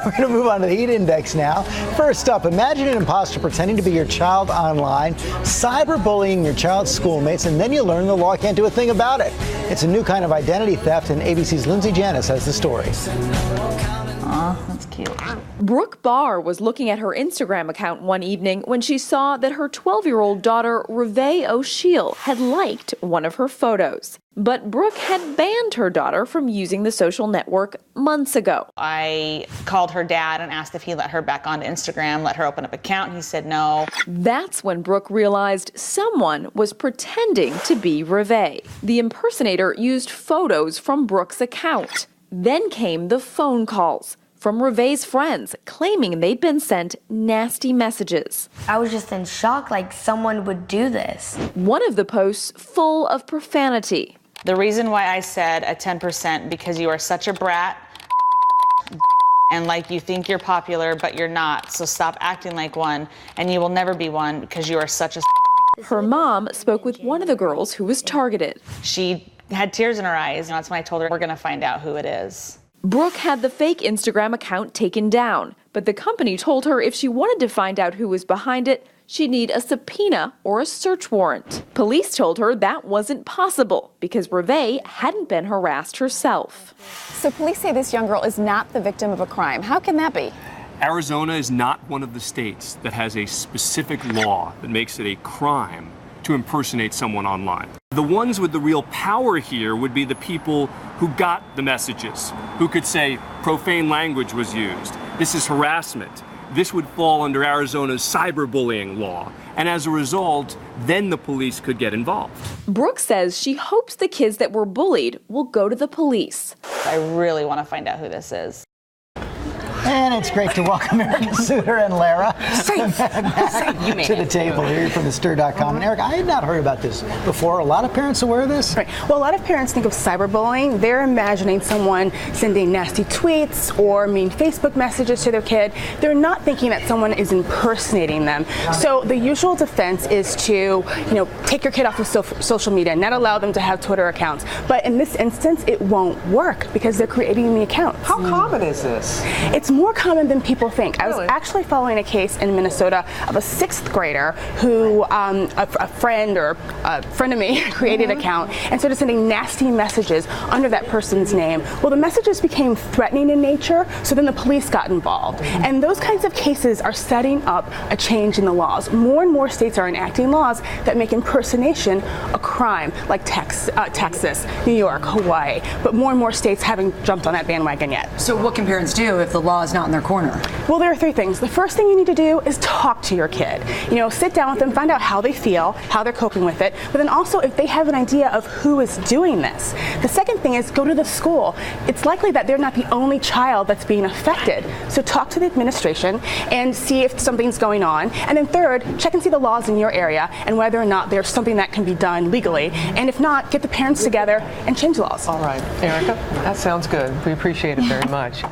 We're going to move on to the heat index now. First up, imagine an imposter pretending to be your child online, cyberbullying your child's schoolmates, and then you learn the law can't do a thing about it. It's a new kind of identity theft, and ABC's Lindsay Janis has the story. Aw, that's cute. Brooke Barr was looking at her Instagram account one evening when she saw that her 12-year-old daughter, Reve O'Sheal, had liked one of her photos. But Brooke had banned her daughter from using the social network months ago. I called her dad and asked if he let her back onto Instagram, let her open up an account. He said no. That's when Brooke realized someone was pretending to be Reve. The impersonator used photos from Brooke's account. Then came the phone calls from Reve's friends claiming they'd been sent nasty messages. I was just in shock, like someone would do this. One of the posts full of profanity. The reason why I said a 10% because you are such a brat and like you think you're popular, but you're not. So stop acting like one and you will never be one because you are such a. Her mom spoke with one of the girls who was targeted. She had tears in her eyes, and that's when I told her we're gonna find out who it is. Brooke had the fake Instagram account taken down, but the company told her if she wanted to find out who was behind it, she'd need a subpoena or a search warrant. Police told her that wasn't possible because Reve hadn't been harassed herself. So police say this young girl is not the victim of a crime. How can that be? Arizona is not one of the states that has a specific law that makes it a crime to impersonate someone online. The ones with the real power here would be the people who got the messages, who could say profane language was used. This is harassment. This would fall under Arizona's cyberbullying law. And as a result, then the police could get involved. Brooke says she hopes the kids that were bullied will go to the police. I really want to find out who this is. And it's great to welcome Erica Suter and Lara back to the table here from the Stir.com. And Erica, I had not heard about this before. A lot of parents aware of this? Right. Well, a lot of parents think of cyberbullying. They're imagining someone sending nasty tweets or mean Facebook messages to their kid. They're not thinking that someone is impersonating them. So the usual defense is to, take your kid off of social media, not allow them to have Twitter accounts. But in this instance, it won't work because they're creating the accounts. How common is this? It's more common than people think. I was actually following a case in Minnesota of a 6th grader who a friend of me created an account and started sending nasty messages under that person's name. Well, the messages became threatening in nature, so then the police got involved. And those kinds of cases are setting up a change in the laws. More and more states are enacting laws that make impersonation a crime, like Texas, New York, Hawaii. But more and more states haven't jumped on that bandwagon yet. So what can parents do if the law is not in their corner? Well, there are 3 things. The first thing you need to do is talk to your kid. Sit down with them, find out how they feel, how they're coping with it, but then also if they have an idea of who is doing this. The second thing is go to the school. It's likely that they're not the only child that's being affected. So talk to the administration and see if something's going on. And then third, check and see the laws in your area and whether or not there's something that can be done legally. And if not, get the parents together and change laws. All right. Erica, that sounds good. We appreciate it very much.